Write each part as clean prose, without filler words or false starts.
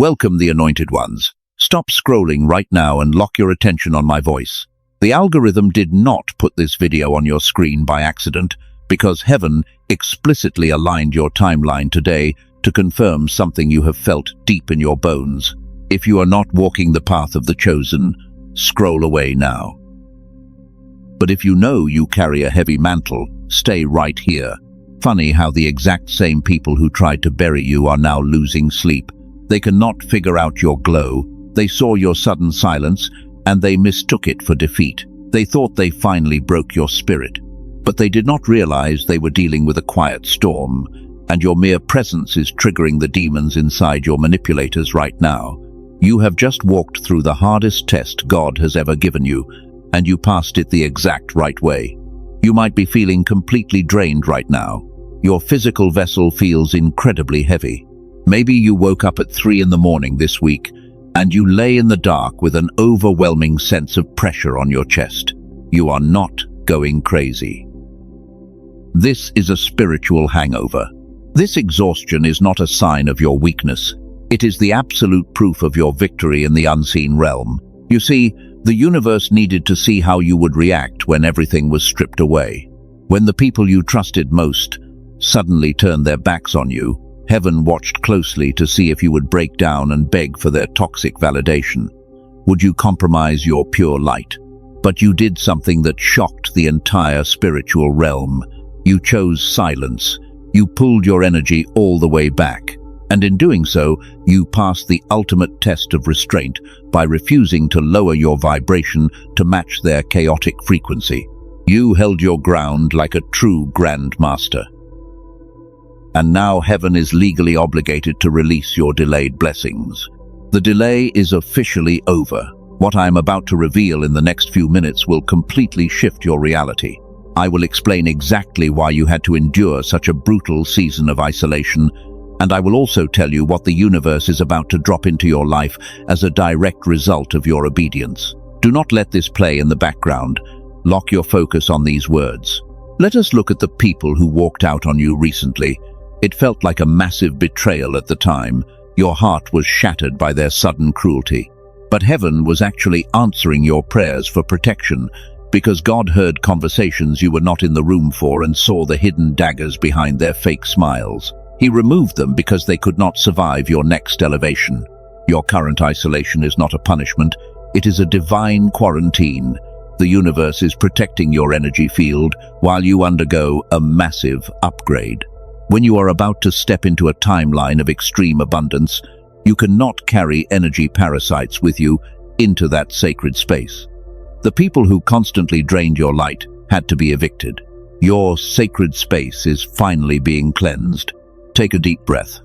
Welcome, the anointed ones. Stop scrolling right now and lock your attention on my voice. The algorithm did not put this video on your screen by accident, because heaven explicitly aligned your timeline today to confirm something you have felt deep in your bones. If you are not walking the path of the chosen, scroll away now. But if you know you carry a heavy mantle, stay right here. Funny how the exact same people who tried to bury you are now losing sleep. They cannot figure out your glow. They saw your sudden silence, and they mistook it for defeat. They thought they finally broke your spirit. But they did not realize they were dealing with a quiet storm, and your mere presence is triggering the demons inside your manipulators right now. You have just walked through the hardest test God has ever given you, and you passed it the exact right way. You might be feeling completely drained right now. Your physical vessel feels incredibly heavy. Maybe you woke up at 3 a.m. this week, and you lay in the dark with an overwhelming sense of pressure on your chest. You are not going crazy. This is a spiritual hangover. This exhaustion is not a sign of your weakness. It is the absolute proof of your victory in the unseen realm. You see, the universe needed to see how you would react when everything was stripped away. When the people you trusted most suddenly turned their backs on you, heaven watched closely to see if you would break down and beg for their toxic validation. Would you compromise your pure light? But you did something that shocked the entire spiritual realm. You chose silence. You pulled your energy all the way back. And in doing so, you passed the ultimate test of restraint by refusing to lower your vibration to match their chaotic frequency. You held your ground like a true grandmaster. And now heaven is legally obligated to release your delayed blessings. The delay is officially over. What I am about to reveal in the next few minutes will completely shift your reality. I will explain exactly why you had to endure such a brutal season of isolation, and I will also tell you what the universe is about to drop into your life as a direct result of your obedience. Do not let this play in the background. Lock your focus on these words. Let us look at the people who walked out on you recently. It felt like a massive betrayal at the time. Your heart was shattered by their sudden cruelty. But heaven was actually answering your prayers for protection, because God heard conversations you were not in the room for and saw the hidden daggers behind their fake smiles. He removed them because they could not survive your next elevation. Your current isolation is not a punishment, it is a divine quarantine. The universe is protecting your energy field while you undergo a massive upgrade. When you are about to step into a timeline of extreme abundance, you cannot carry energy parasites with you into that sacred space. The people who constantly drained your light had to be evicted. Your sacred space is finally being cleansed. Take a deep breath.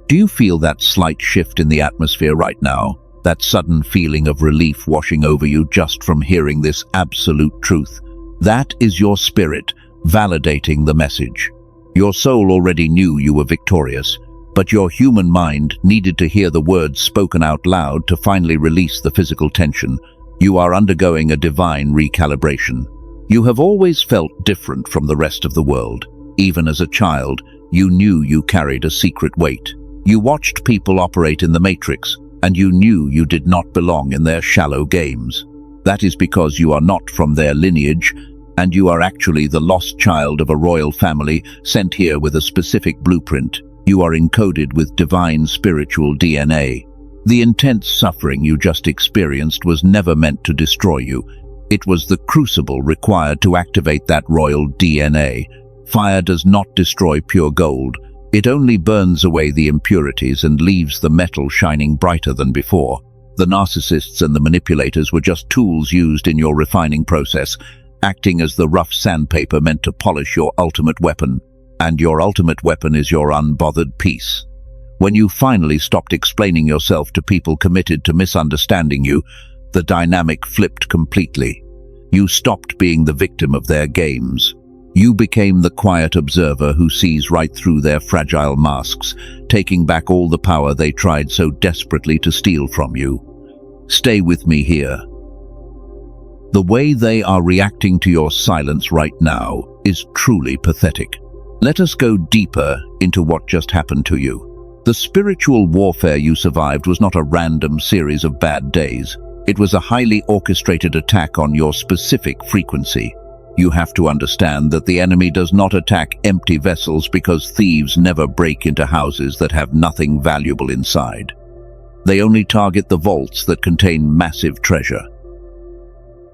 Do you feel that slight shift in the atmosphere right now? That sudden feeling of relief washing over you just from hearing this absolute truth? That is your spirit validating the message. Your soul already knew you were victorious, but your human mind needed to hear the words spoken out loud to finally release the physical tension. You are undergoing a divine recalibration. You have always felt different from the rest of the world. Even as a child, you knew you carried a secret weight. You watched people operate in the matrix, and you knew you did not belong in their shallow games. That is because you are not from their lineage, and you are actually the lost child of a royal family sent here with a specific blueprint. You are encoded with divine spiritual DNA. The intense suffering you just experienced was never meant to destroy you. It was the crucible required to activate that royal DNA. Fire does not destroy pure gold. It only burns away the impurities and leaves the metal shining brighter than before. The narcissists and the manipulators were just tools used in your refining process, acting as the rough sandpaper meant to polish your ultimate weapon. And your ultimate weapon is your unbothered peace. When you finally stopped explaining yourself to people committed to misunderstanding you, the dynamic flipped completely. You stopped being the victim of their games. You became the quiet observer who sees right through their fragile masks, taking back all the power they tried so desperately to steal from you. Stay with me here. The way they are reacting to your silence right now is truly pathetic. Let us go deeper into what just happened to you. The spiritual warfare you survived was not a random series of bad days. It was a highly orchestrated attack on your specific frequency. You have to understand that the enemy does not attack empty vessels because thieves never break into houses that have nothing valuable inside. They only target the vaults that contain massive treasure.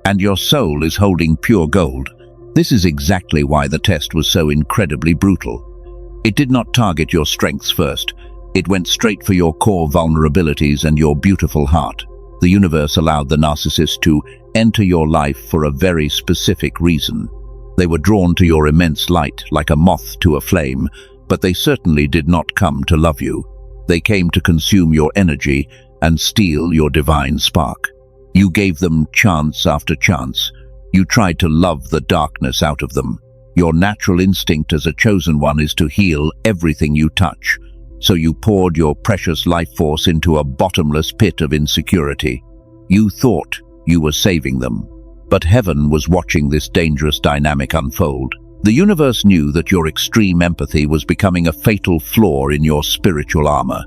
And your soul is holding pure gold. This is exactly why the test was so incredibly brutal. It did not target your strengths first. It went straight for your core vulnerabilities and your beautiful heart. The universe allowed the narcissist to enter your life for a very specific reason. They were drawn to your immense light like a moth to a flame, but they certainly did not come to love you. They came to consume your energy and steal your divine spark. You gave them chance after chance. You tried to love the darkness out of them. Your natural instinct as a chosen one is to heal everything you touch. So you poured your precious life force into a bottomless pit of insecurity. You thought you were saving them, but heaven was watching this dangerous dynamic unfold. The universe knew that your extreme empathy was becoming a fatal flaw in your spiritual armor.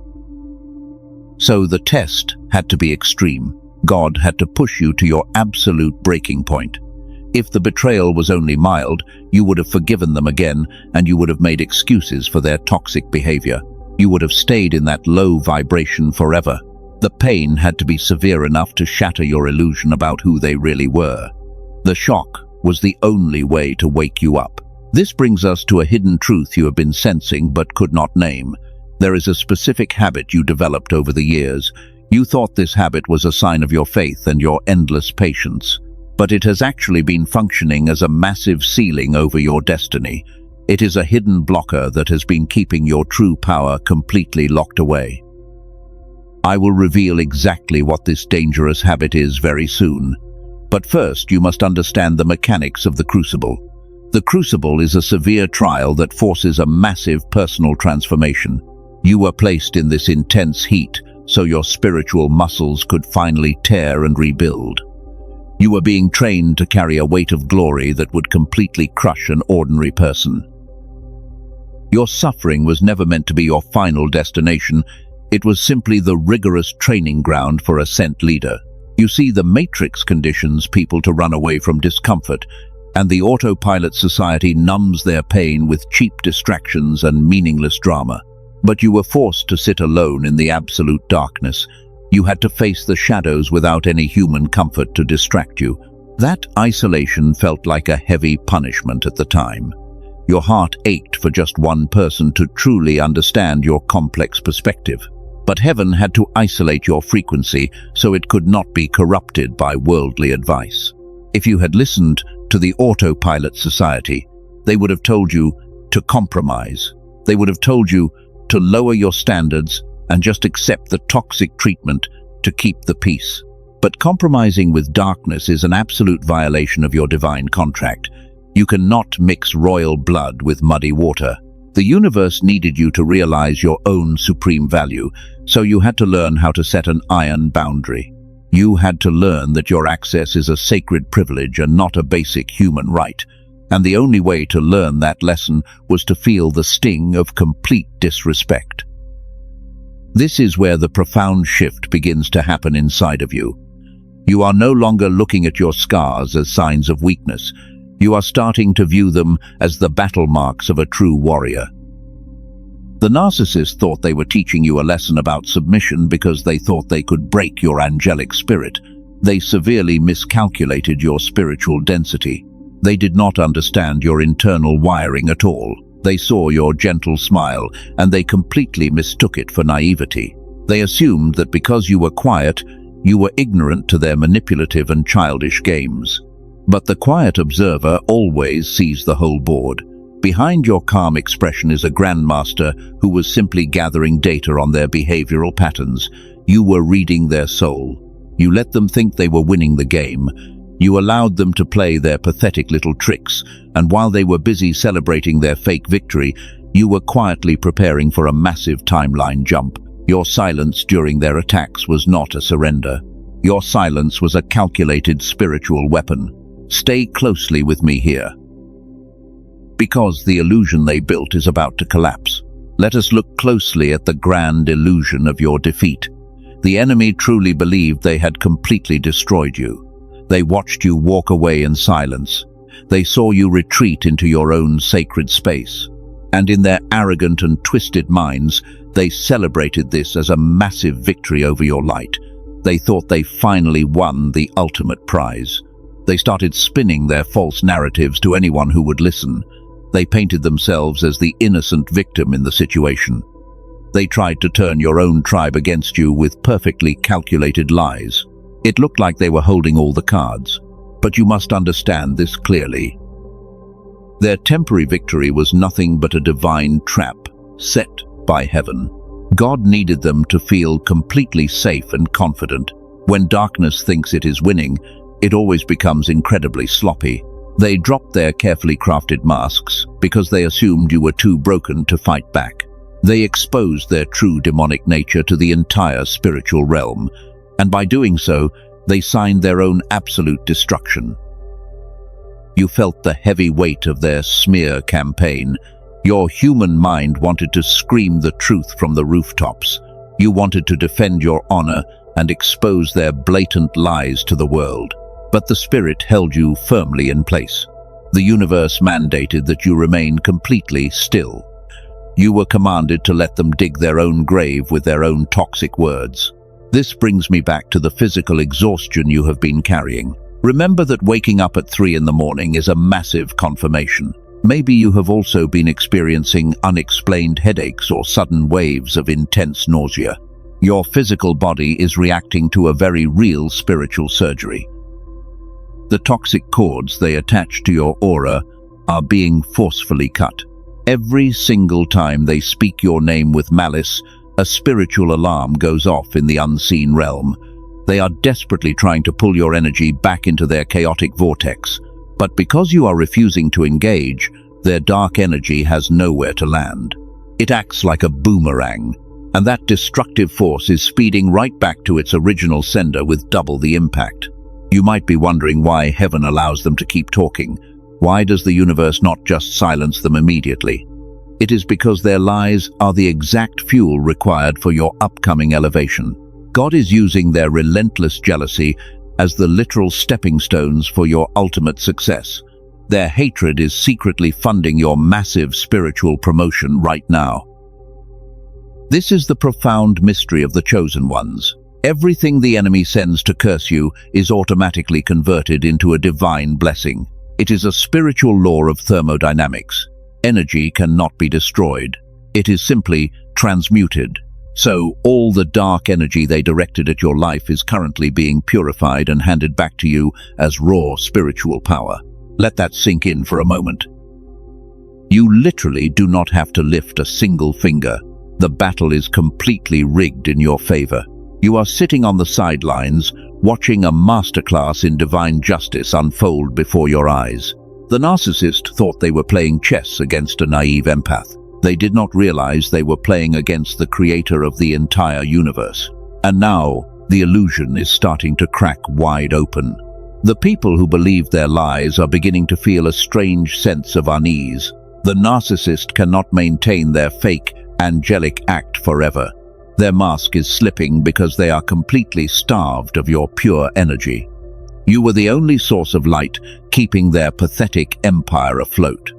So the test had to be extreme. God had to push you to your absolute breaking point. If the betrayal was only mild, you would have forgiven them again, and you would have made excuses for their toxic behavior. You would have stayed in that low vibration forever. The pain had to be severe enough to shatter your illusion about who they really were. The shock was the only way to wake you up. This brings us to a hidden truth you have been sensing but could not name. There is a specific habit you developed over the years. You thought this habit was a sign of your faith and your endless patience, but it has actually been functioning as a massive ceiling over your destiny. It is a hidden blocker that has been keeping your true power completely locked away. I will reveal exactly what this dangerous habit is very soon. But first, you must understand the mechanics of the crucible. The crucible is a severe trial that forces a massive personal transformation. You were placed in this intense heat so your spiritual muscles could finally tear and rebuild. You were being trained to carry a weight of glory that would completely crush an ordinary person. Your suffering was never meant to be your final destination. It was simply the rigorous training ground for a sent leader. You see, the matrix conditions people to run away from discomfort, and the autopilot society numbs their pain with cheap distractions and meaningless drama. But you were forced to sit alone in the absolute darkness. You had to face the shadows without any human comfort to distract you. That isolation felt like a heavy punishment at the time. Your heart ached for just one person to truly understand your complex perspective. But heaven had to isolate your frequency so it could not be corrupted by worldly advice. If you had listened to the autopilot society, they would have told you to compromise. They would have told you to lower your standards and just accept the toxic treatment to keep the peace. But compromising with darkness is an absolute violation of your divine contract. You cannot mix royal blood with muddy water. The universe needed you to realize your own supreme value, so you had to learn how to set an iron boundary. You had to learn that your access is a sacred privilege and not a basic human right. And the only way to learn that lesson was to feel the sting of complete disrespect. This is where the profound shift begins to happen inside of you. You are no longer looking at your scars as signs of weakness. You are starting to view them as the battle marks of a true warrior. The narcissist thought they were teaching you a lesson about submission because they thought they could break your angelic spirit. They severely miscalculated your spiritual density. They did not understand your internal wiring at all. They saw your gentle smile, and they completely mistook it for naivety. They assumed that because you were quiet, you were ignorant to their manipulative and childish games. But the quiet observer always sees the whole board. Behind your calm expression is a grandmaster who was simply gathering data on their behavioral patterns. You were reading their soul. You let them think they were winning the game. You allowed them to play their pathetic little tricks, and while they were busy celebrating their fake victory, you were quietly preparing for a massive timeline jump. Your silence during their attacks was not a surrender. Your silence was a calculated spiritual weapon. Stay closely with me here, because the illusion they built is about to collapse. Let us look closely at the grand illusion of your defeat. The enemy truly believed they had completely destroyed you. They watched you walk away in silence. They saw you retreat into your own sacred space. And in their arrogant and twisted minds, they celebrated this as a massive victory over your light. They thought they finally won the ultimate prize. They started spinning their false narratives to anyone who would listen. They painted themselves as the innocent victim in the situation. They tried to turn your own tribe against you with perfectly calculated lies. It looked like they were holding all the cards. But you must understand this clearly. Their temporary victory was nothing but a divine trap set by heaven. God needed them to feel completely safe and confident. When darkness thinks it is winning, it always becomes incredibly sloppy. They dropped their carefully crafted masks because they assumed you were too broken to fight back. They exposed their true demonic nature to the entire spiritual realm, and by doing so, they signed their own absolute destruction. You felt the heavy weight of their smear campaign. Your human mind wanted to scream the truth from the rooftops. You wanted to defend your honor and expose their blatant lies to the world. But the spirit held you firmly in place. The universe mandated that you remain completely still. You were commanded to let them dig their own grave with their own toxic words. This brings me back to the physical exhaustion you have been carrying. Remember that waking up at 3 in the morning is a massive confirmation. Maybe you have also been experiencing unexplained headaches or sudden waves of intense nausea. Your physical body is reacting to a very real spiritual surgery. The toxic cords they attach to your aura are being forcefully cut. Every single time they speak your name with malice, a spiritual alarm goes off in the unseen realm. They are desperately trying to pull your energy back into their chaotic vortex. But because you are refusing to engage, their dark energy has nowhere to land. It acts like a boomerang, and that destructive force is speeding right back to its original sender with double the impact. You might be wondering why heaven allows them to keep talking. Why does the universe not just silence them immediately? It is because their lies are the exact fuel required for your upcoming elevation. God is using their relentless jealousy as the literal stepping stones for your ultimate success. Their hatred is secretly funding your massive spiritual promotion right now. This is the profound mystery of the chosen ones. Everything the enemy sends to curse you is automatically converted into a divine blessing. It is a spiritual law of thermodynamics. Energy cannot be destroyed. It is simply transmuted. So all the dark energy they directed at your life is currently being purified and handed back to you as raw spiritual power. Let that sink in for a moment. You literally do not have to lift a single finger. The battle is completely rigged in your favor. You are sitting on the sidelines, watching a masterclass in divine justice unfold before your eyes. The narcissist thought they were playing chess against a naive empath. They did not realize they were playing against the creator of the entire universe. And now, the illusion is starting to crack wide open. The people who believe their lies are beginning to feel a strange sense of unease. The narcissist cannot maintain their fake, angelic act forever. Their mask is slipping because they are completely starved of your pure energy. You were the only source of light keeping their pathetic empire afloat.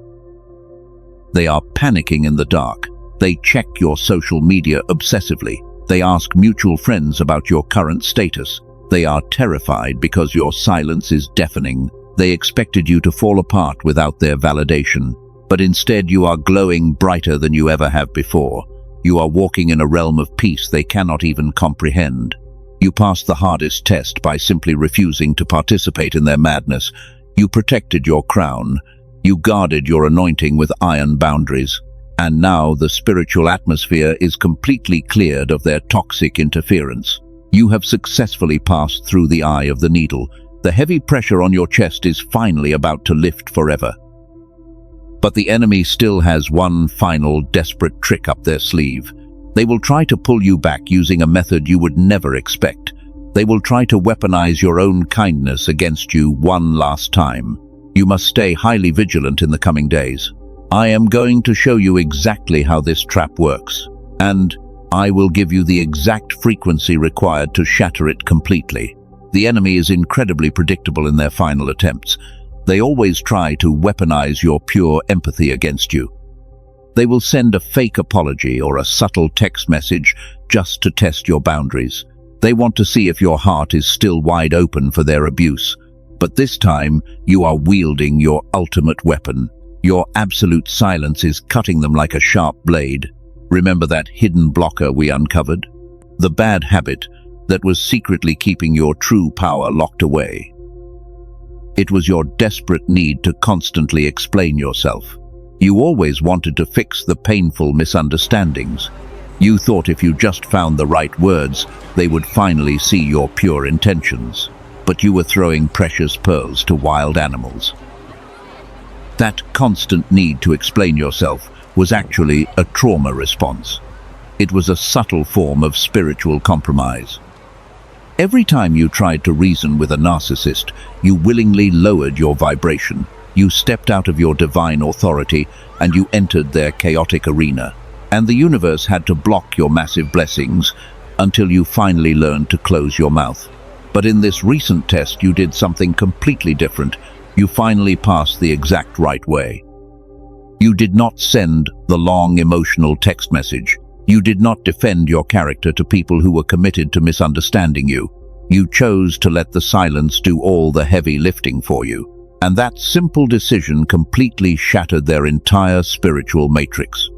They are panicking in the dark. They check your social media obsessively. They ask mutual friends about your current status. They are terrified because your silence is deafening. They expected you to fall apart without their validation, but instead you are glowing brighter than you ever have before. You are walking in a realm of peace they cannot even comprehend. You passed the hardest test by simply refusing to participate in their madness. You protected your crown. You guarded your anointing with iron boundaries. And now the spiritual atmosphere is completely cleared of their toxic interference. You have successfully passed through the eye of the needle. The heavy pressure on your chest is finally about to lift forever. But the enemy still has one final desperate trick up their sleeve. They will try to pull you back using a method you would never expect. They will try to weaponize your own kindness against you one last time. You must stay highly vigilant in the coming days. I am going to show you exactly how this trap works, and I will give you the exact frequency required to shatter it completely. The enemy is incredibly predictable in their final attempts. They always try to weaponize your pure empathy against you. They will send a fake apology or a subtle text message just to test your boundaries. They want to see if your heart is still wide open for their abuse. But this time, you are wielding your ultimate weapon. Your absolute silence is cutting them like a sharp blade. Remember that hidden blocker we uncovered? The bad habit that was secretly keeping your true power locked away. It was your desperate need to constantly explain yourself. You always wanted to fix the painful misunderstandings. You thought if you just found the right words, they would finally see your pure intentions. But you were throwing precious pearls to wild animals. That constant need to explain yourself was actually a trauma response. It was a subtle form of spiritual compromise. Every time you tried to reason with a narcissist, you willingly lowered your vibration. You stepped out of your divine authority and you entered their chaotic arena. And the universe had to block your massive blessings until you finally learned to close your mouth. But in this recent test, you did something completely different. You finally passed the exact right way. You did not send the long emotional text message. You did not defend your character to people who were committed to misunderstanding you. You chose to let the silence do all the heavy lifting for you. And that simple decision completely shattered their entire spiritual matrix.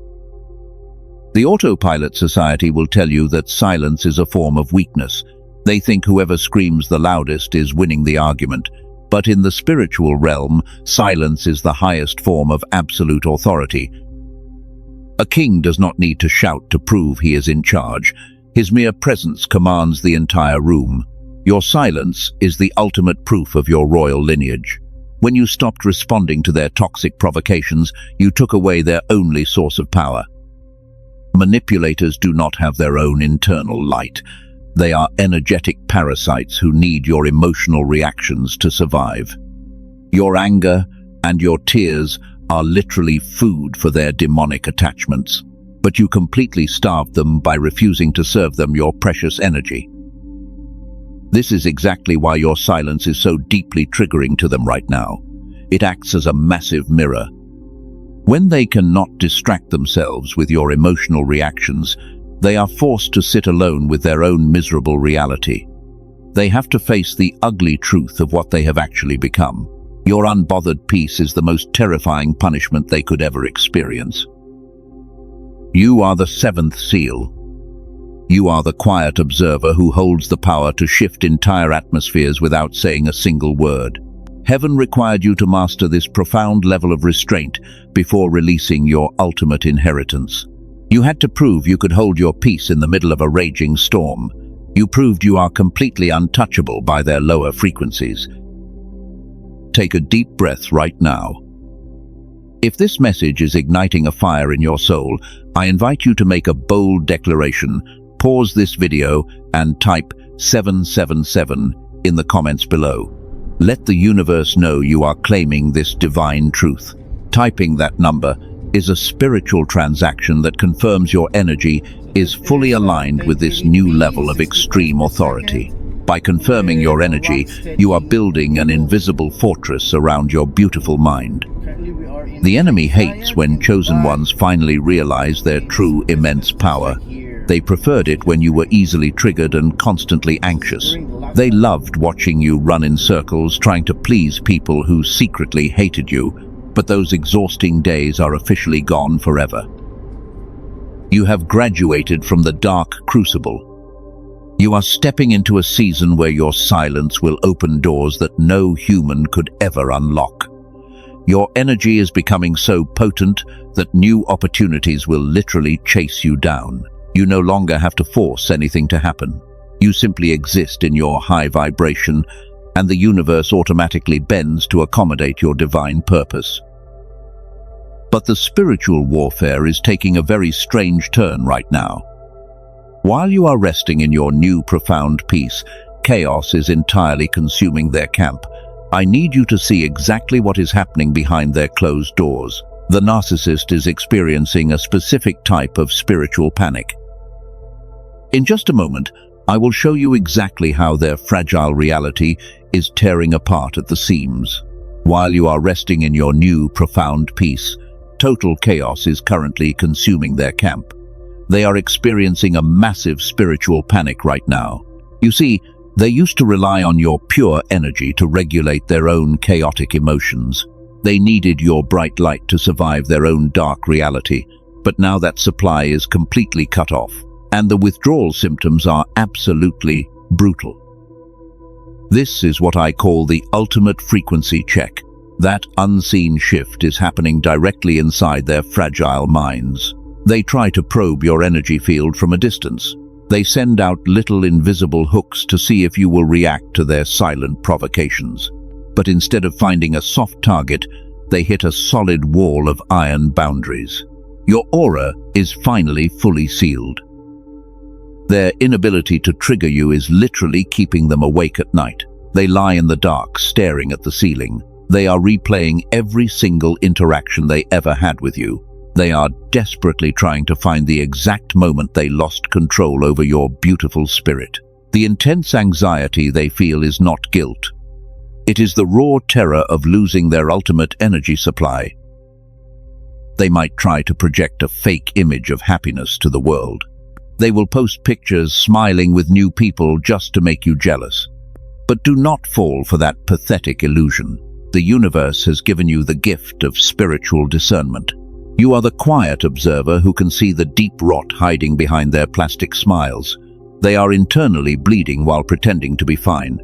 The autopilot society will tell you that silence is a form of weakness. They think whoever screams the loudest is winning the argument. But in the spiritual realm, silence is the highest form of absolute authority. A king does not need to shout to prove he is in charge. His mere presence commands the entire room. Your silence is the ultimate proof of your royal lineage. When you stopped responding to their toxic provocations, you took away their only source of power. Manipulators do not have their own internal light. They are energetic parasites who need your emotional reactions to survive. Your anger and your tears are literally food for their demonic attachments, but you completely starved them by refusing to serve them your precious energy. This is exactly why your silence is so deeply triggering to them right now. It acts as a massive mirror. When they cannot distract themselves with your emotional reactions, they are forced to sit alone with their own miserable reality. They have to face the ugly truth of what they have actually become. Your unbothered peace is the most terrifying punishment they could ever experience. You are the seventh seal. You are the quiet observer who holds the power to shift entire atmospheres without saying a single word. Heaven required you to master this profound level of restraint before releasing your ultimate inheritance. You had to prove you could hold your peace in the middle of a raging storm. You proved you are completely untouchable by their lower frequencies. Take a deep breath right now. If this message is igniting a fire in your soul, I invite you to make a bold declaration. Pause this video and type 777 in the comments below. Let the universe know you are claiming this divine truth. Typing that number is a spiritual transaction that confirms your energy is fully aligned with this new level of extreme authority. By confirming your energy, you are building an invisible fortress around your beautiful mind. The enemy hates when chosen ones finally realize their true immense power. They preferred it when you were easily triggered and constantly anxious. They loved watching you run in circles trying to please people who secretly hated you. But those exhausting days are officially gone forever. You have graduated from the dark crucible. You are stepping into a season where your silence will open doors that no human could ever unlock. Your energy is becoming so potent that new opportunities will literally chase you down. You no longer have to force anything to happen. You simply exist in your high vibration, and the universe automatically bends to accommodate your divine purpose. But the spiritual warfare is taking a very strange turn right now. While you are resting in your new profound peace, chaos is entirely consuming their camp. I need you to see exactly what is happening behind their closed doors. The narcissist is experiencing a specific type of spiritual panic. In just a moment, I will show you exactly how their fragile reality is tearing apart at the seams. While you are resting in your new, profound peace, total chaos is currently consuming their camp. They are experiencing a massive spiritual panic right now. You see, they used to rely on your pure energy to regulate their own chaotic emotions. They needed your bright light to survive their own dark reality, but now that supply is completely cut off, and the withdrawal symptoms are absolutely brutal. This is what I call the ultimate frequency check. That unseen shift is happening directly inside their fragile minds. They try to probe your energy field from a distance. They send out little invisible hooks to see if you will react to their silent provocations. But instead of finding a soft target, they hit a solid wall of iron boundaries. Your aura is finally fully sealed. Their inability to trigger you is literally keeping them awake at night. They lie in the dark, staring at the ceiling. They are replaying every single interaction they ever had with you. They are desperately trying to find the exact moment they lost control over your beautiful spirit. The intense anxiety they feel is not guilt. It is the raw terror of losing their ultimate energy supply. They might try to project a fake image of happiness to the world. They will post pictures smiling with new people just to make you jealous. But do not fall for that pathetic illusion. The universe has given you the gift of spiritual discernment. You are the quiet observer who can see the deep rot hiding behind their plastic smiles. They are internally bleeding while pretending to be fine.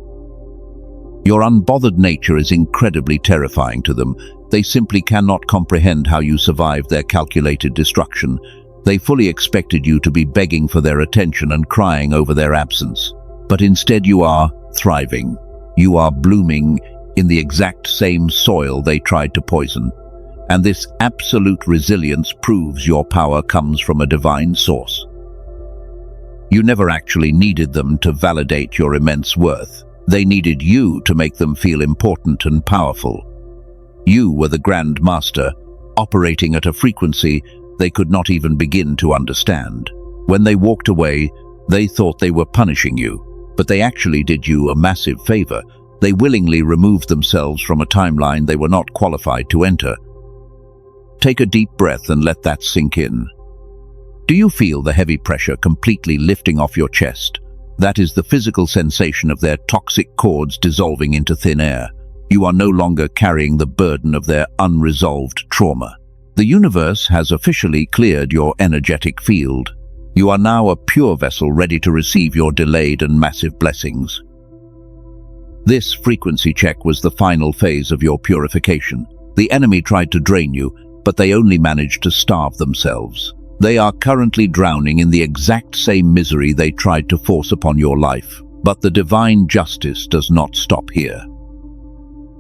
Your unbothered nature is incredibly terrifying to them. They simply cannot comprehend how you survived their calculated destruction. They fully expected you to be begging for their attention and crying over their absence. But instead you are thriving. You are blooming in the exact same soil they tried to poison. And this absolute resilience proves your power comes from a divine source. You never actually needed them to validate your immense worth. They needed you to make them feel important and powerful. You were the Grand Master, operating at a frequency they could not even begin to understand. When they walked away, they thought they were punishing you, but they actually did you a massive favor. They willingly removed themselves from a timeline they were not qualified to enter. Take a deep breath and let that sink in. Do you feel the heavy pressure completely lifting off your chest? That is the physical sensation of their toxic cords dissolving into thin air. You are no longer carrying the burden of their unresolved trauma. The universe has officially cleared your energetic field. You are now a pure vessel ready to receive your delayed and massive blessings. This frequency check was the final phase of your purification. The enemy tried to drain you, but they only managed to starve themselves. They are currently drowning in the exact same misery they tried to force upon your life. But the divine justice does not stop here.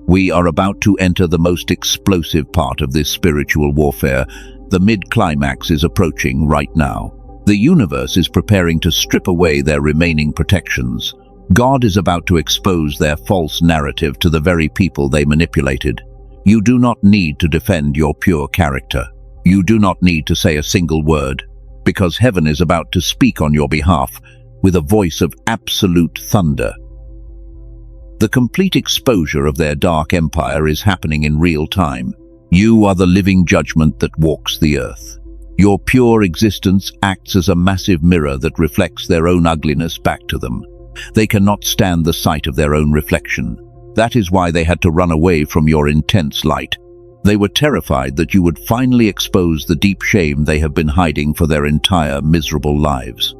We are about to enter the most explosive part of this spiritual warfare. The mid-climax is approaching right now. The universe is preparing to strip away their remaining protections. God is about to expose their false narrative to the very people they manipulated. You do not need to defend your pure character. You do not need to say a single word, because heaven is about to speak on your behalf with a voice of absolute thunder. The complete exposure of their dark empire is happening in real time. You are the living judgment that walks the earth. Your pure existence acts as a massive mirror that reflects their own ugliness back to them. They cannot stand the sight of their own reflection. That is why they had to run away from your intense light. They were terrified that you would finally expose the deep shame they have been hiding for their entire miserable lives.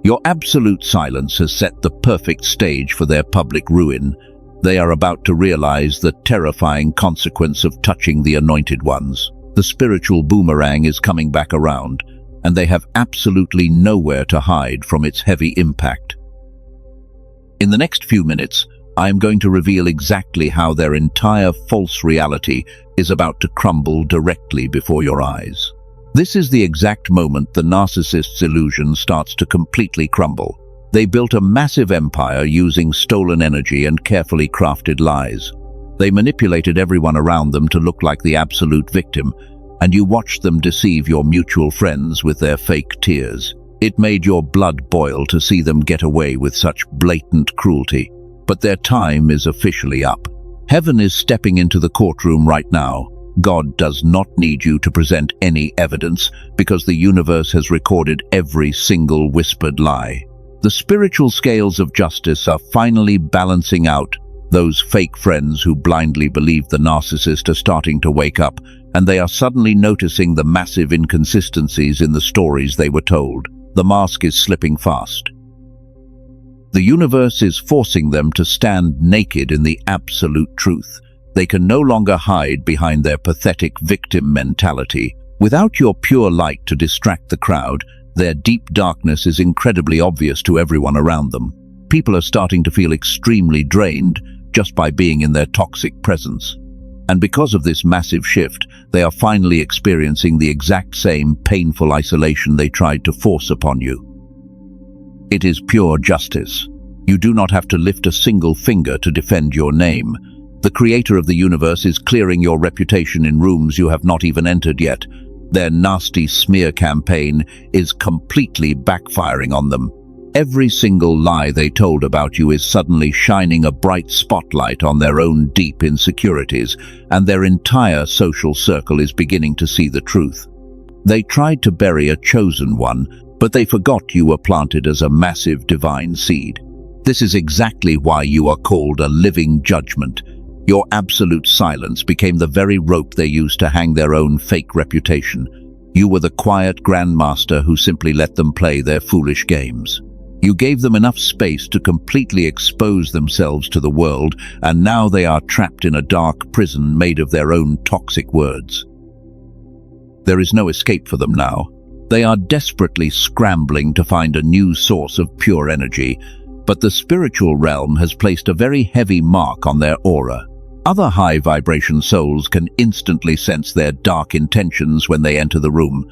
Your absolute silence has set the perfect stage for their public ruin. They are about to realize the terrifying consequence of touching the anointed ones. The spiritual boomerang is coming back around, and they have absolutely nowhere to hide from its heavy impact. In the next few minutes, I am going to reveal exactly how their entire false reality is about to crumble directly before your eyes. This is the exact moment the narcissist's illusion starts to completely crumble. They built a massive empire using stolen energy and carefully crafted lies. They manipulated everyone around them to look like the absolute victim, and you watched them deceive your mutual friends with their fake tears. It made your blood boil to see them get away with such blatant cruelty. But their time is officially up. Heaven is stepping into the courtroom right now. God does not need you to present any evidence because the universe has recorded every single whispered lie. The spiritual scales of justice are finally balancing out. Those fake friends who blindly believed the narcissist are starting to wake up, and they are suddenly noticing the massive inconsistencies in the stories they were told. The mask is slipping fast. The universe is forcing them to stand naked in the absolute truth. They can no longer hide behind their pathetic victim mentality. Without your pure light to distract the crowd, their deep darkness is incredibly obvious to everyone around them. People are starting to feel extremely drained just by being in their toxic presence. And because of this massive shift, they are finally experiencing the exact same painful isolation they tried to force upon you. It is pure justice. You do not have to lift a single finger to defend your name. The creator of the universe is clearing your reputation in rooms you have not even entered yet. Their nasty smear campaign is completely backfiring on them. Every single lie they told about you is suddenly shining a bright spotlight on their own deep insecurities, and their entire social circle is beginning to see the truth. They tried to bury a chosen one, but they forgot you were planted as a massive divine seed. This is exactly why you are called a living judgment. Your absolute silence became the very rope they used to hang their own fake reputation. You were the quiet grandmaster who simply let them play their foolish games. You gave them enough space to completely expose themselves to the world, and now they are trapped in a dark prison made of their own toxic words. There is no escape for them now. They are desperately scrambling to find a new source of pure energy, but the spiritual realm has placed a very heavy mark on their aura. Other high-vibration souls can instantly sense their dark intentions when they enter the room,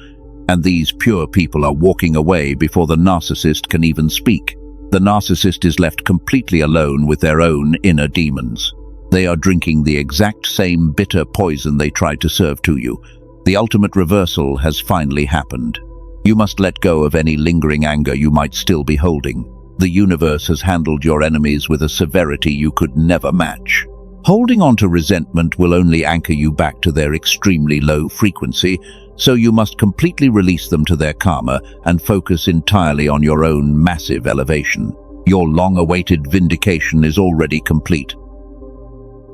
and these pure people are walking away before the narcissist can even speak. The narcissist is left completely alone with their own inner demons. They are drinking the exact same bitter poison they tried to serve to you. The ultimate reversal has finally happened. You must let go of any lingering anger you might still be holding. The universe has handled your enemies with a severity you could never match. Holding on to resentment will only anchor you back to their extremely low frequency, so you must completely release them to their karma and focus entirely on your own massive elevation. Your long-awaited vindication is already complete.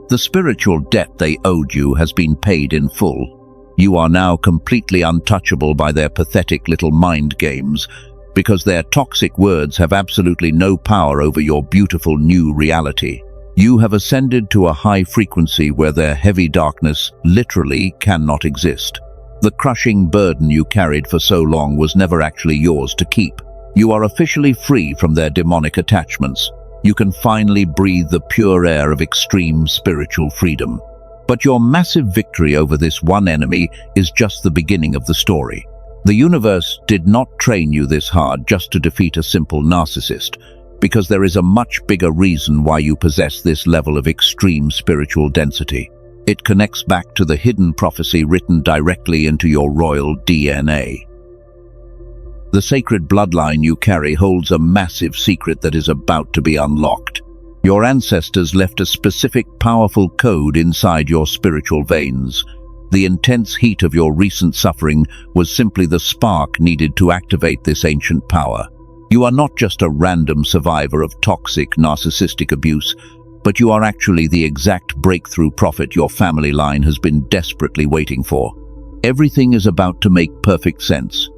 The spiritual debt they owed you has been paid in full. You are now completely untouchable by their pathetic little mind games, because their toxic words have absolutely no power over your beautiful new reality. You have ascended to a high frequency where their heavy darkness literally cannot exist. The crushing burden you carried for so long was never actually yours to keep. You are officially free from their demonic attachments. You can finally breathe the pure air of extreme spiritual freedom. But your massive victory over this one enemy is just the beginning of the story. The universe did not train you this hard just to defeat a simple narcissist, because there is a much bigger reason why you possess this level of extreme spiritual density. It connects back to the hidden prophecy written directly into your royal DNA. The sacred bloodline you carry holds a massive secret that is about to be unlocked. Your ancestors left a specific powerful code inside your spiritual veins. The intense heat of your recent suffering was simply the spark needed to activate this ancient power. You are not just a random survivor of toxic, narcissistic abuse, but you are actually the exact breakthrough prophet your family line has been desperately waiting for. Everything is about to make perfect sense.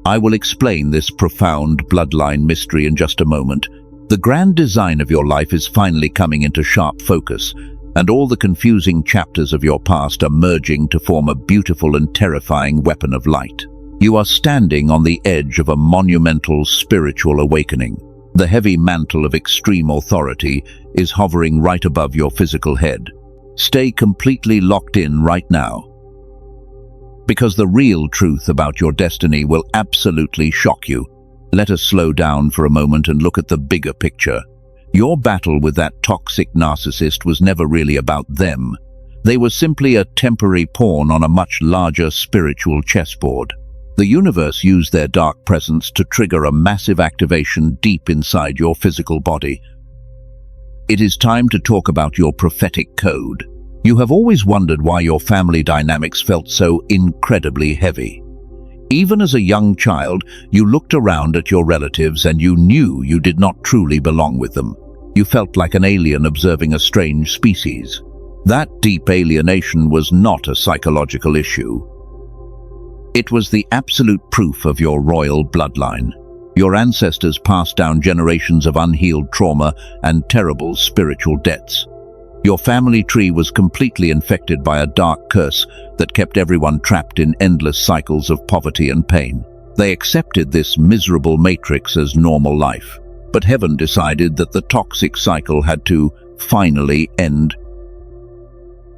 I will explain this profound bloodline mystery in just a moment. The grand design of your life is finally coming into sharp focus, and all the confusing chapters of your past are merging to form a beautiful and terrifying weapon of light. You are standing on the edge of a monumental spiritual awakening. The heavy mantle of extreme authority is hovering right above your physical head. Stay completely locked in right now, because the real truth about your destiny will absolutely shock you. Let us slow down for a moment and look at the bigger picture. Your battle with that toxic narcissist was never really about them. They were simply a temporary pawn on a much larger spiritual chessboard. The universe used their dark presence to trigger a massive activation deep inside your physical body. It is time to talk about your prophetic code. You have always wondered why your family dynamics felt so incredibly heavy. Even as a young child, you looked around at your relatives and you knew you did not truly belong with them. You felt like an alien observing a strange species. That deep alienation was not a psychological issue. It was the absolute proof of your royal bloodline. Your ancestors passed down generations of unhealed trauma and terrible spiritual debts. Your family tree was completely infected by a dark curse that kept everyone trapped in endless cycles of poverty and pain. They accepted this miserable matrix as normal life, but heaven decided that the toxic cycle had to finally end.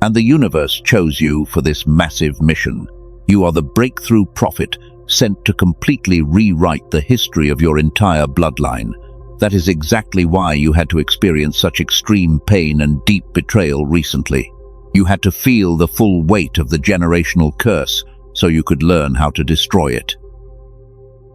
And the universe chose you for this massive mission. You are the breakthrough prophet sent to completely rewrite the history of your entire bloodline. That is exactly why you had to experience such extreme pain and deep betrayal recently. You had to feel the full weight of the generational curse so you could learn how to destroy it.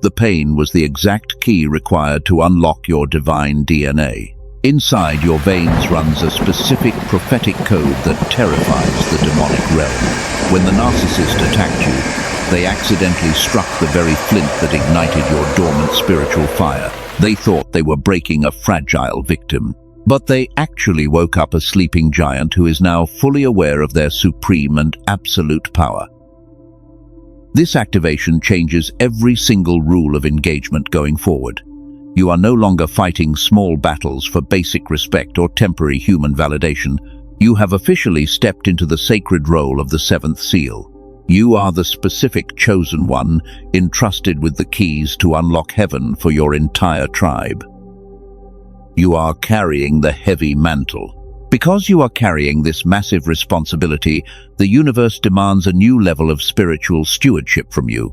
The pain was the exact key required to unlock your divine DNA. Inside your veins runs a specific prophetic code that terrifies the demonic realm. When the narcissist attacked you, they accidentally struck the very flint that ignited your dormant spiritual fire. They thought they were breaking a fragile victim, but they actually woke up a sleeping giant who is now fully aware of their supreme and absolute power. This activation changes every single rule of engagement going forward. You are no longer fighting small battles for basic respect or temporary human validation. You have officially stepped into the sacred role of the seventh seal. You are the specific chosen one, entrusted with the keys to unlock heaven for your entire tribe. You are carrying the heavy mantle. Because you are carrying this massive responsibility, the universe demands a new level of spiritual stewardship from you.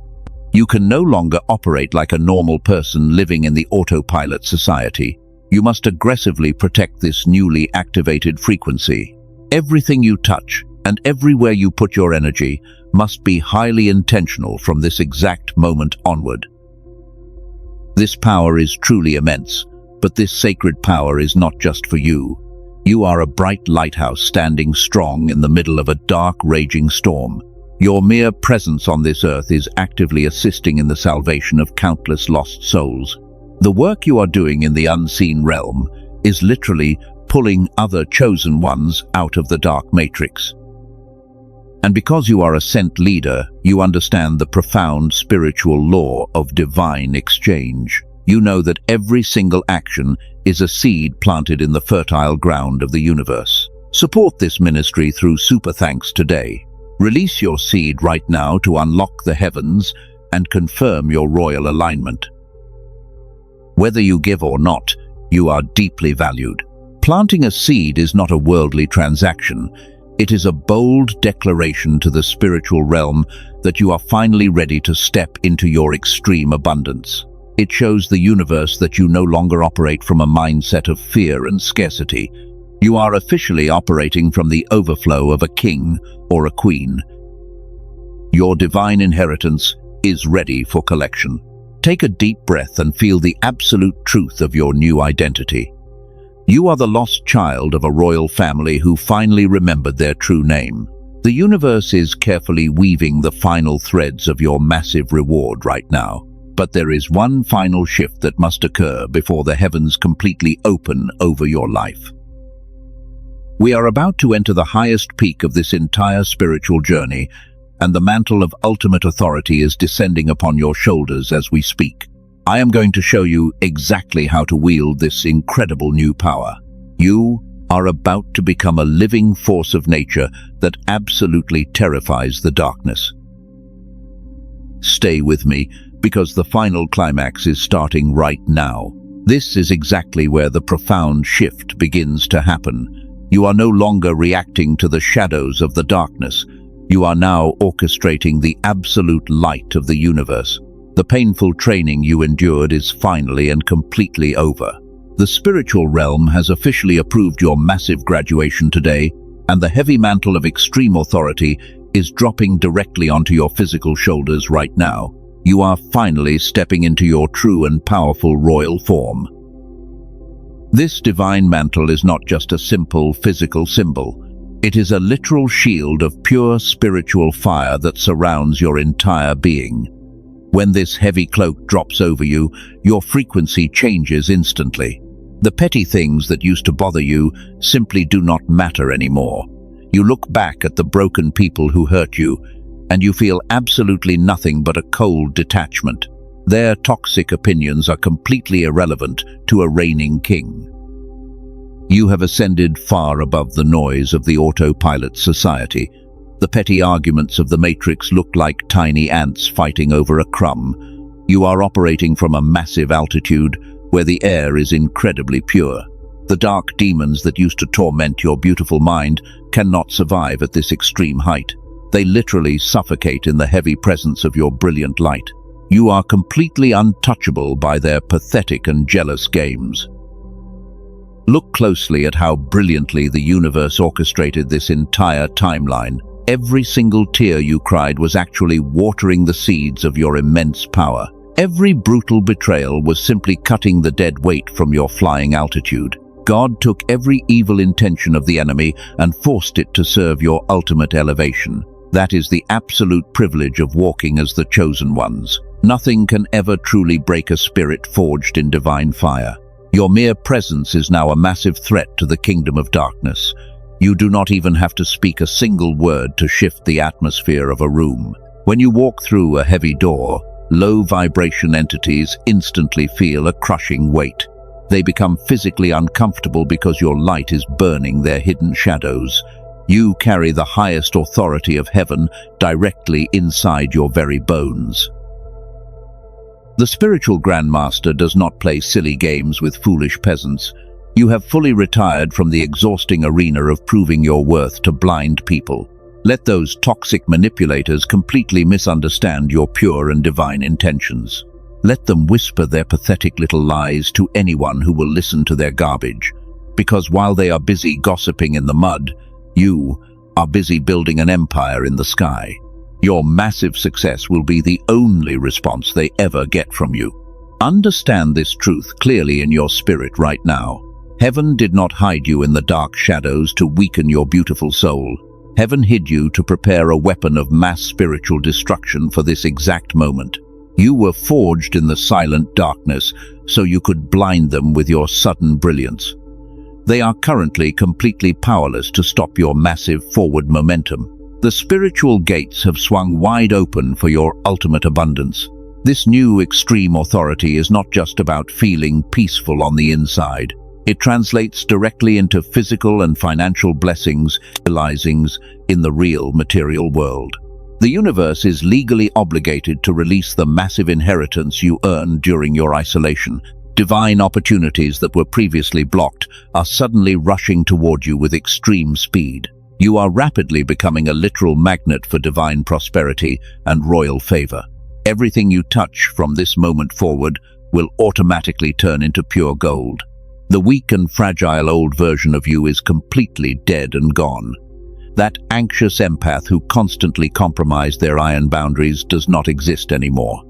You can no longer operate like a normal person living in the autopilot society. You must aggressively protect this newly activated frequency. Everything you touch and everywhere you put your energy must be highly intentional from this exact moment onward. This power is truly immense, but this sacred power is not just for you. You are a bright lighthouse standing strong in the middle of a dark, raging storm. Your mere presence on this earth is actively assisting in the salvation of countless lost souls. The work you are doing in the unseen realm is literally pulling other chosen ones out of the dark matrix. And because you are a sent leader, you understand the profound spiritual law of divine exchange. You know that every single action is a seed planted in the fertile ground of the universe. Support this ministry through super thanks today. Release your seed right now to unlock the heavens and confirm your royal alignment. Whether you give or not, you are deeply valued. Planting a seed is not a worldly transaction. It is a bold declaration to the spiritual realm that you are finally ready to step into your extreme abundance. It shows the universe that you no longer operate from a mindset of fear and scarcity. You are officially operating from the overflow of a king or a queen. Your divine inheritance is ready for collection. Take a deep breath and feel the absolute truth of your new identity. You are the lost child of a royal family who finally remembered their true name. The universe is carefully weaving the final threads of your massive reward right now. But there is one final shift that must occur before the heavens completely open over your life. We are about to enter the highest peak of this entire spiritual journey, and the mantle of ultimate authority is descending upon your shoulders as we speak. I am going to show you exactly how to wield this incredible new power. You are about to become a living force of nature that absolutely terrifies the darkness. Stay with me, because the final climax is starting right now. This is exactly where the profound shift begins to happen. You are no longer reacting to the shadows of the darkness. You are now orchestrating the absolute light of the universe. The painful training you endured is finally and completely over. The spiritual realm has officially approved your massive graduation today, and the heavy mantle of extreme authority is dropping directly onto your physical shoulders right now. You are finally stepping into your true and powerful royal form. This divine mantle is not just a simple physical symbol. It is a literal shield of pure spiritual fire that surrounds your entire being. When this heavy cloak drops over you, your frequency changes instantly. The petty things that used to bother you simply do not matter anymore. You look back at the broken people who hurt you, and you feel absolutely nothing but a cold detachment. Their toxic opinions are completely irrelevant to a reigning king. You have ascended far above the noise of the autopilot society. The petty arguments of the Matrix look like tiny ants fighting over a crumb. You are operating from a massive altitude where the air is incredibly pure. The dark demons that used to torment your beautiful mind cannot survive at this extreme height. They literally suffocate in the heavy presence of your brilliant light. You are completely untouchable by their pathetic and jealous games. Look closely at how brilliantly the universe orchestrated this entire timeline. Every single tear you cried was actually watering the seeds of your immense power. Every brutal betrayal was simply cutting the dead weight from your flying altitude. God took every evil intention of the enemy and forced it to serve your ultimate elevation. That is the absolute privilege of walking as the chosen ones. Nothing can ever truly break a spirit forged in divine fire. Your mere presence is now a massive threat to the kingdom of darkness. You do not even have to speak a single word to shift the atmosphere of a room. When you walk through a heavy door, low vibration entities instantly feel a crushing weight. They become physically uncomfortable because your light is burning their hidden shadows. You carry the highest authority of heaven directly inside your very bones. The spiritual grandmaster does not play silly games with foolish peasants. You have fully retired from the exhausting arena of proving your worth to blind people. Let those toxic manipulators completely misunderstand your pure and divine intentions. Let them whisper their pathetic little lies to anyone who will listen to their garbage. Because while they are busy gossiping in the mud, you are busy building an empire in the sky. Your massive success will be the only response they ever get from you. Understand this truth clearly in your spirit right now. Heaven did not hide you in the dark shadows to weaken your beautiful soul. Heaven hid you to prepare a weapon of mass spiritual destruction for this exact moment. You were forged in the silent darkness so you could blind them with your sudden brilliance. They are currently completely powerless to stop your massive forward momentum. The spiritual gates have swung wide open for your ultimate abundance. This new extreme authority is not just about feeling peaceful on the inside. It translates directly into physical and financial blessings, realizings in the real material world. The universe is legally obligated to release the massive inheritance you earned during your isolation. Divine opportunities that were previously blocked are suddenly rushing toward you with extreme speed. You are rapidly becoming a literal magnet for divine prosperity and royal favor. Everything you touch from this moment forward will automatically turn into pure gold. The weak and fragile old version of you is completely dead and gone. That anxious empath who constantly compromised their iron boundaries does not exist anymore.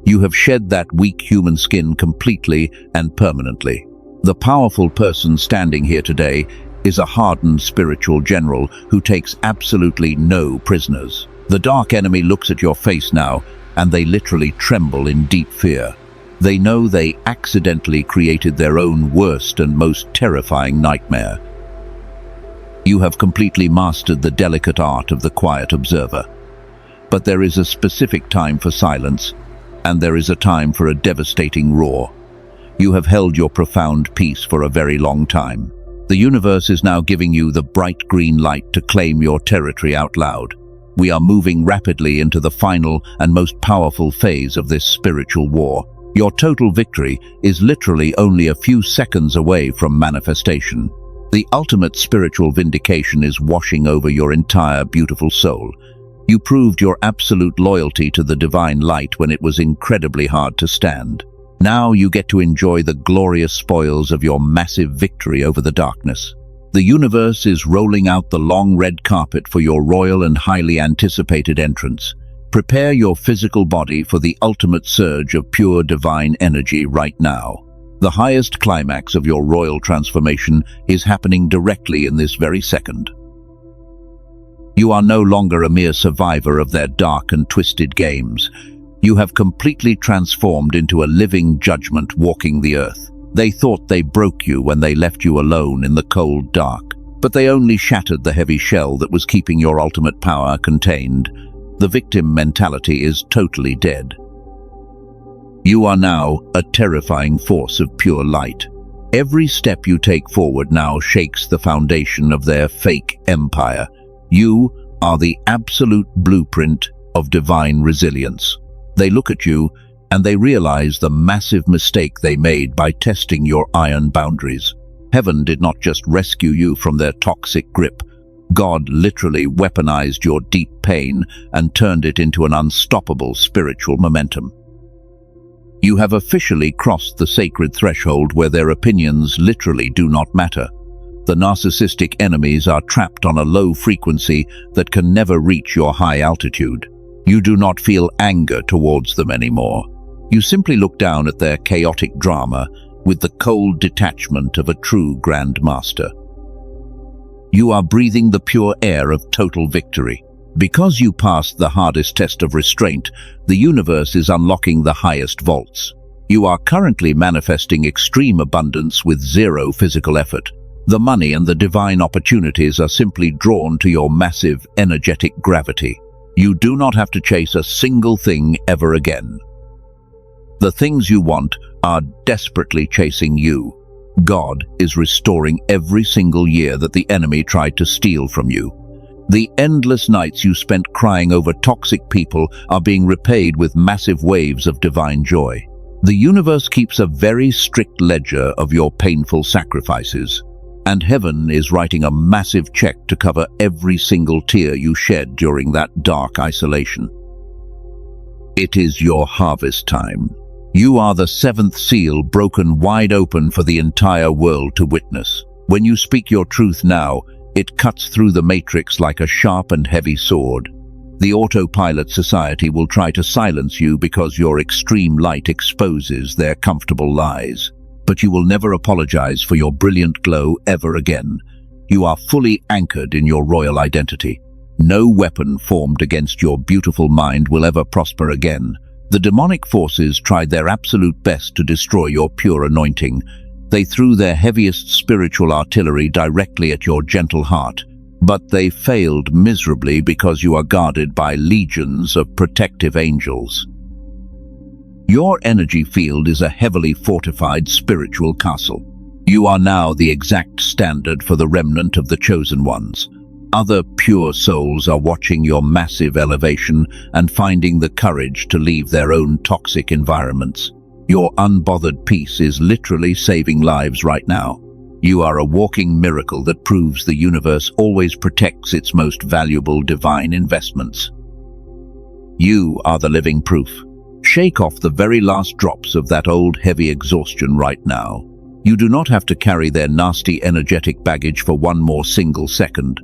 You have shed that weak human skin completely and permanently. The powerful person standing here today is a hardened spiritual general who takes absolutely no prisoners. The dark enemy looks at your face now, and they literally tremble in deep fear. They know they accidentally created their own worst and most terrifying nightmare. You have completely mastered the delicate art of the quiet observer. But there is a specific time for silence, and there is a time for a devastating roar. You have held your profound peace for a very long time. The universe is now giving you the bright green light to claim your territory out loud. We are moving rapidly into the final and most powerful phase of this spiritual war. Your total victory is literally only a few seconds away from manifestation. The ultimate spiritual vindication is washing over your entire beautiful soul. You proved your absolute loyalty to the divine light when it was incredibly hard to stand. Now you get to enjoy the glorious spoils of your massive victory over the darkness. The universe is rolling out the long red carpet for your royal and highly anticipated entrance. Prepare your physical body for the ultimate surge of pure divine energy right now. The highest climax of your royal transformation is happening directly in this very second. You are no longer a mere survivor of their dark and twisted games. You have completely transformed into a living judgment walking the earth. They thought they broke you when they left you alone in the cold dark, but they only shattered the heavy shell that was keeping your ultimate power contained. The victim mentality is totally dead. You are now a terrifying force of pure light. Every step you take forward now shakes the foundation of their fake empire. You are the absolute blueprint of divine resilience. They look at you and they realize the massive mistake they made by testing your iron boundaries. Heaven did not just rescue you from their toxic grip. God literally weaponized your deep pain and turned it into an unstoppable spiritual momentum. You have officially crossed the sacred threshold where their opinions literally do not matter. The narcissistic enemies are trapped on a low frequency that can never reach your high altitude. You do not feel anger towards them anymore. You simply look down at their chaotic drama with the cold detachment of a true Grand Master. You are breathing the pure air of total victory. Because you passed the hardest test of restraint, the universe is unlocking the highest vaults. You are currently manifesting extreme abundance with zero physical effort. The money and the divine opportunities are simply drawn to your massive, energetic gravity. You do not have to chase a single thing ever again. The things you want are desperately chasing you. God is restoring every single year that the enemy tried to steal from you. The endless nights you spent crying over toxic people are being repaid with massive waves of divine joy. The universe keeps a very strict ledger of your painful sacrifices, and heaven is writing a massive check to cover every single tear you shed during that dark isolation. It is your harvest time. You are the seventh seal broken wide open for the entire world to witness. When you speak your truth now, it cuts through the matrix like a sharp and heavy sword. The autopilot society will try to silence you because your extreme light exposes their comfortable lies. But you will never apologize for your brilliant glow ever again. You are fully anchored in your royal identity. No weapon formed against your beautiful mind will ever prosper again. The demonic forces tried their absolute best to destroy your pure anointing. They threw their heaviest spiritual artillery directly at your gentle heart, but they failed miserably because you are guarded by legions of protective angels. Your energy field is a heavily fortified spiritual castle. You are now the exact standard for the remnant of the chosen ones. Other pure souls are watching your massive elevation and finding the courage to leave their own toxic environments. Your unbothered peace is literally saving lives right now. You are a walking miracle that proves the universe always protects its most valuable divine investments. You are the living proof. Shake off the very last drops of that old heavy exhaustion right now. You do not have to carry their nasty energetic baggage for one more single second.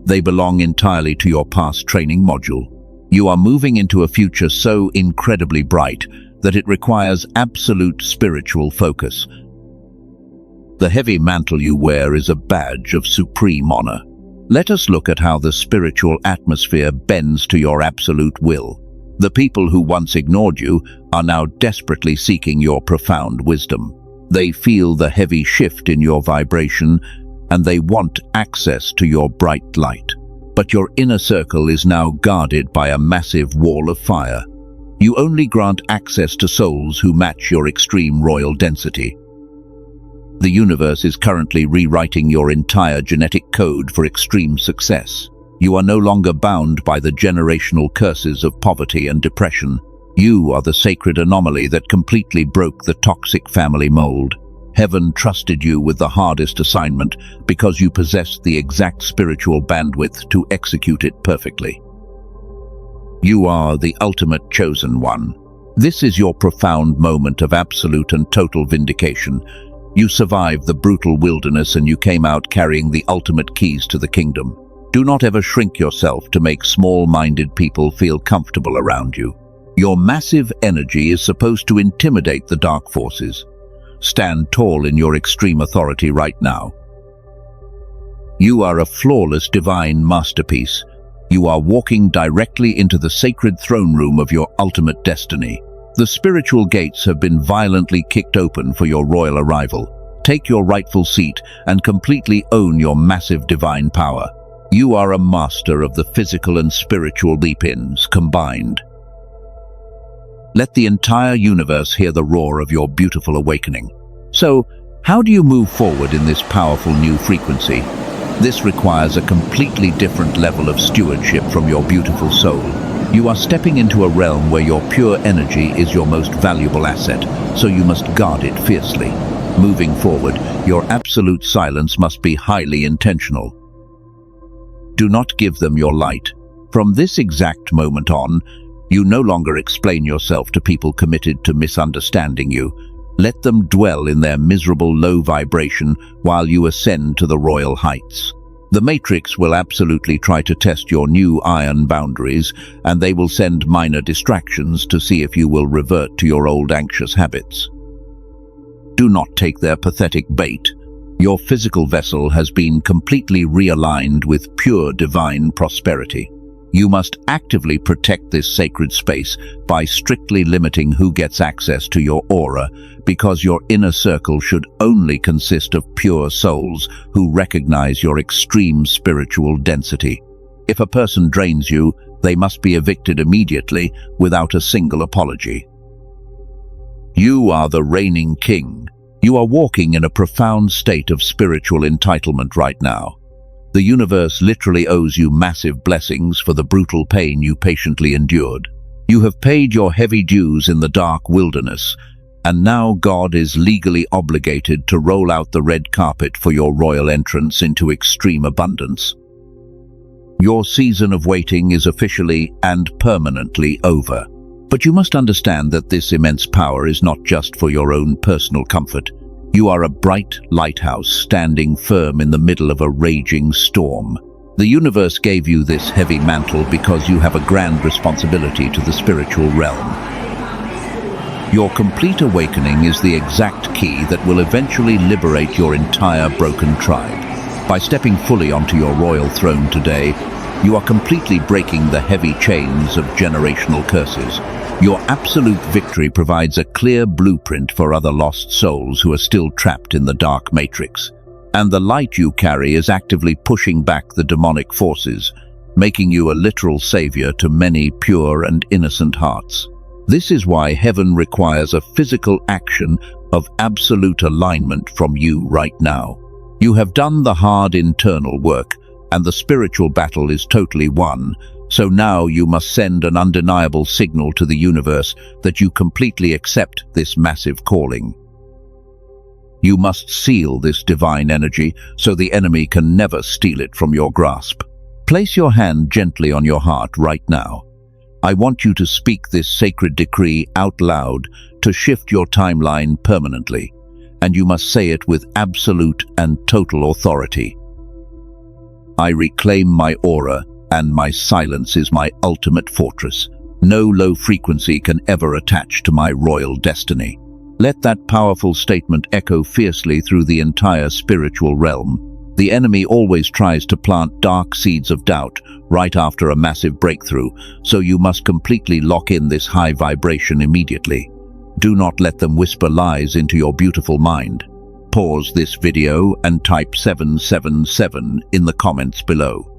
They belong entirely to your past training module. You are moving into a future so incredibly bright that it requires absolute spiritual focus. The heavy mantle you wear is a badge of supreme honor. Let us look at how the spiritual atmosphere bends to your absolute will. The people who once ignored you are now desperately seeking your profound wisdom. They feel the heavy shift in your vibration, and they want access to your bright light. But your inner circle is now guarded by a massive wall of fire. You only grant access to souls who match your extreme royal density. The universe is currently rewriting your entire genetic code for extreme success. You are no longer bound by the generational curses of poverty and depression. You are the sacred anomaly that completely broke the toxic family mold. Heaven trusted you with the hardest assignment because you possessed the exact spiritual bandwidth to execute it perfectly. You are the ultimate chosen one. This is your profound moment of absolute and total vindication. You survived the brutal wilderness and you came out carrying the ultimate keys to the kingdom. Do not ever shrink yourself to make small-minded people feel comfortable around you. Your massive energy is supposed to intimidate the dark forces. Stand tall in your extreme authority right now. You are a flawless divine masterpiece. You are walking directly into the sacred throne room of your ultimate destiny. The spiritual gates have been violently kicked open for your royal arrival. Take your rightful seat and completely own your massive divine power. You are a master of the physical and spiritual leap-ins combined. Let the entire universe hear the roar of your beautiful awakening. So, how do you move forward in this powerful new frequency? This requires a completely different level of stewardship from your beautiful soul. You are stepping into a realm where your pure energy is your most valuable asset, so you must guard it fiercely. Moving forward, your absolute silence must be highly intentional. Do not give them your light. From this exact moment on, you no longer explain yourself to people committed to misunderstanding you. Let them dwell in their miserable low vibration while you ascend to the royal heights. The Matrix will absolutely try to test your new iron boundaries, and they will send minor distractions to see if you will revert to your old anxious habits. Do not take their pathetic bait. Your physical vessel has been completely realigned with pure divine prosperity. You must actively protect this sacred space by strictly limiting who gets access to your aura, because your inner circle should only consist of pure souls who recognize your extreme spiritual density. If a person drains you, they must be evicted immediately without a single apology. You are the reigning king. You are walking in a profound state of spiritual entitlement right now. The universe literally owes you massive blessings for the brutal pain you patiently endured. You have paid your heavy dues in the dark wilderness, and now God is legally obligated to roll out the red carpet for your royal entrance into extreme abundance. Your season of waiting is officially and permanently over. But you must understand that this immense power is not just for your own personal comfort. You are a bright lighthouse standing firm in the middle of a raging storm. The universe gave you this heavy mantle because you have a grand responsibility to the spiritual realm. Your complete awakening is the exact key that will eventually liberate your entire broken tribe. By stepping fully onto your royal throne today, you are completely breaking the heavy chains of generational curses. Your absolute victory provides a clear blueprint for other lost souls who are still trapped in the dark matrix. And the light you carry is actively pushing back the demonic forces, making you a literal savior to many pure and innocent hearts. This is why heaven requires a physical action of absolute alignment from you right now. You have done the hard internal work, and the spiritual battle is totally won. So now you must send an undeniable signal to the universe that you completely accept this massive calling. You must seal this divine energy so the enemy can never steal it from your grasp. Place your hand gently on your heart right now. I want you to speak this sacred decree out loud to shift your timeline permanently, and you must say it with absolute and total authority. I reclaim my aura, and my silence is my ultimate fortress. No low frequency can ever attach to my royal destiny. Let that powerful statement echo fiercely through the entire spiritual realm. The enemy always tries to plant dark seeds of doubt right after a massive breakthrough, so you must completely lock in this high vibration immediately. Do not let them whisper lies into your beautiful mind. Pause this video and type 777 in the comments below.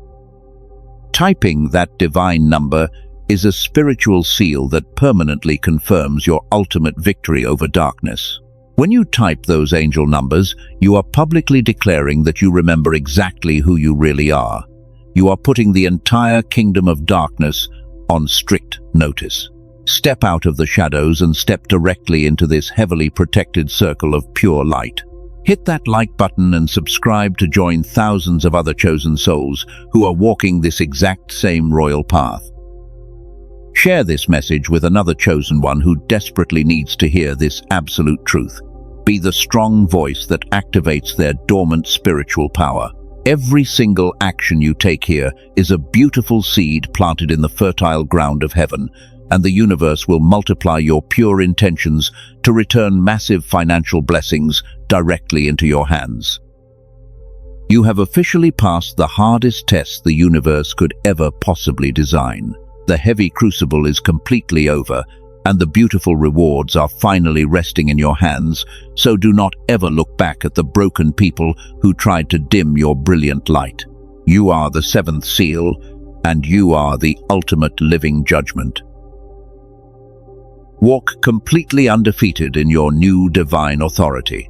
Typing that divine number is a spiritual seal that permanently confirms your ultimate victory over darkness. When you type those angel numbers, you are publicly declaring that you remember exactly who you really are. You are putting the entire kingdom of darkness on strict notice. Step out of the shadows and step directly into this heavily protected circle of pure light. Hit that like button and subscribe to join thousands of other chosen souls who are walking this exact same royal path. Share this message with another chosen one who desperately needs to hear this absolute truth. Be the strong voice that activates their dormant spiritual power. Every single action you take here is a beautiful seed planted in the fertile ground of heaven, and the universe will multiply your pure intentions to return massive financial blessings directly into your hands. You have officially passed the hardest test the universe could ever possibly design. The heavy crucible is completely over, and the beautiful rewards are finally resting in your hands, so do not ever look back at the broken people who tried to dim your brilliant light. You are the seventh seal, and you are the ultimate living judgment. Walk completely undefeated in your new divine authority.